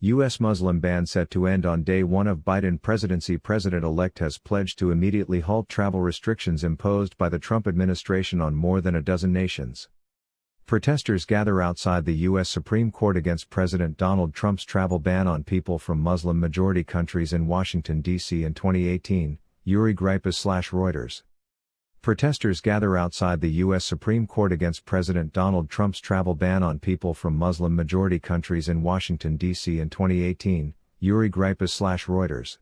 U.S. Muslim ban set to end on day one of Biden presidency. President-elect has pledged to immediately halt travel restrictions imposed by the Trump administration on more than a dozen nations. Protesters gather outside the U.S. Supreme Court against President Donald Trump's travel ban on people from Muslim-majority countries in Washington, D.C. in 2018, Uri Reuters. Protesters gather outside the U.S. Supreme Court against President Donald Trump's travel ban on people from Muslim-majority countries in Washington, D.C. in 2018, Uri Reuters.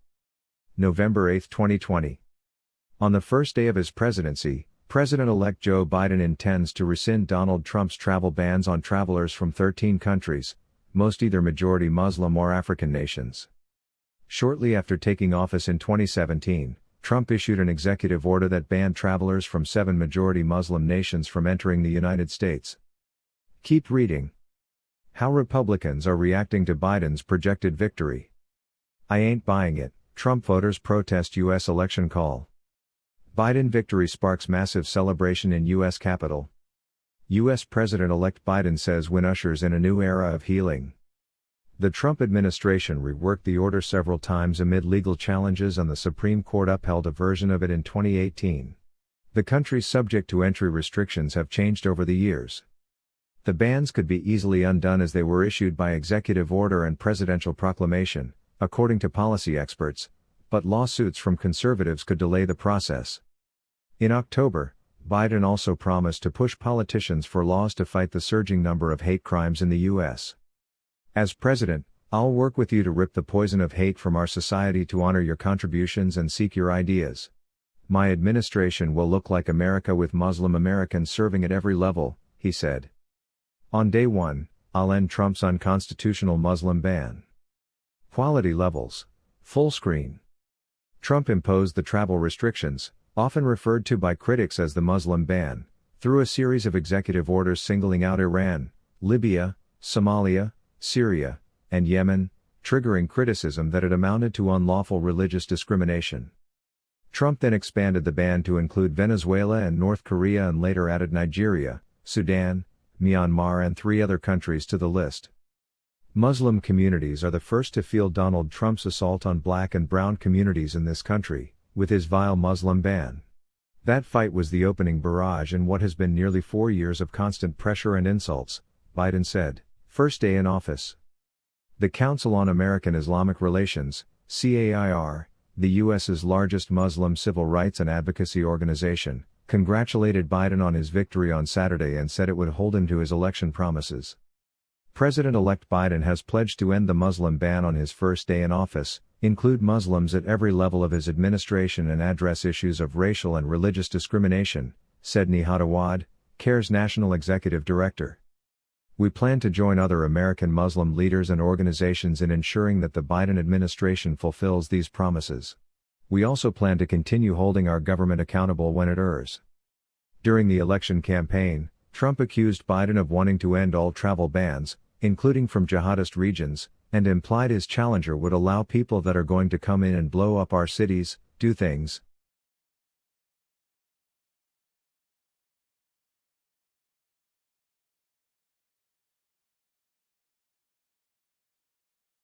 November 8, 2020. On the first day of his presidency, President-elect Joe Biden intends to rescind Donald Trump's travel bans on travelers from 13 countries, most either majority Muslim or African nations. Shortly after taking office in 2017, Trump issued an executive order that banned travelers from 7 majority Muslim nations from entering the United States. Keep reading. How Republicans are reacting to Biden's projected victory. I ain't buying it. Trump voters protest U.S. election call. Biden victory sparks massive celebration in U.S. Capitol. U.S. President-elect Biden says win ushers in a new era of healing. The Trump administration reworked the order several times amid legal challenges, and the Supreme Court upheld a version of it in 2018. The countries subject to entry restrictions have changed over the years. The bans could be easily undone as they were issued by executive order and presidential proclamation, according to policy experts, but lawsuits from conservatives could delay the process. In October, Biden also promised to push politicians for laws to fight the surging number of hate crimes in the U.S. As president, I'll work with you to rip the poison of hate from our society, to honor your contributions and seek your ideas. My administration will look like America, with Muslim Americans serving at every level, he said. On day one, I'll end Trump's unconstitutional Muslim ban. Quality levels. Full screen. Trump imposed the travel restrictions, often referred to by critics as the Muslim ban, through a series of executive orders singling out Iran, Libya, Somalia, Syria, and Yemen, triggering criticism that it amounted to unlawful religious discrimination. Trump then expanded the ban to include Venezuela and North Korea, and later added Nigeria, Sudan, Myanmar and 3 other countries to the list. Muslim communities are the first to feel Donald Trump's assault on black and brown communities in this country, with his vile Muslim ban. That fight was the opening barrage in what has been nearly 4 years of constant pressure and insults, Biden said. First day in office. The Council on American-Islamic Relations, CAIR, the U.S.'s largest Muslim civil rights and advocacy organization, congratulated Biden on his victory on Saturday and said it would hold him to his election promises. President-elect Biden has pledged to end the Muslim ban on his first day in office, include Muslims at every level of his administration, and address issues of racial and religious discrimination, said Nihat Awad, CAIR's national executive director. We plan to join other American Muslim leaders and organizations in ensuring that the Biden administration fulfills these promises. We also plan to continue holding our government accountable when it errs. During the election campaign, Trump accused Biden of wanting to end all travel bans, including from jihadist regions, and implied his challenger would allow people that are going to come in and blow up our cities, do things,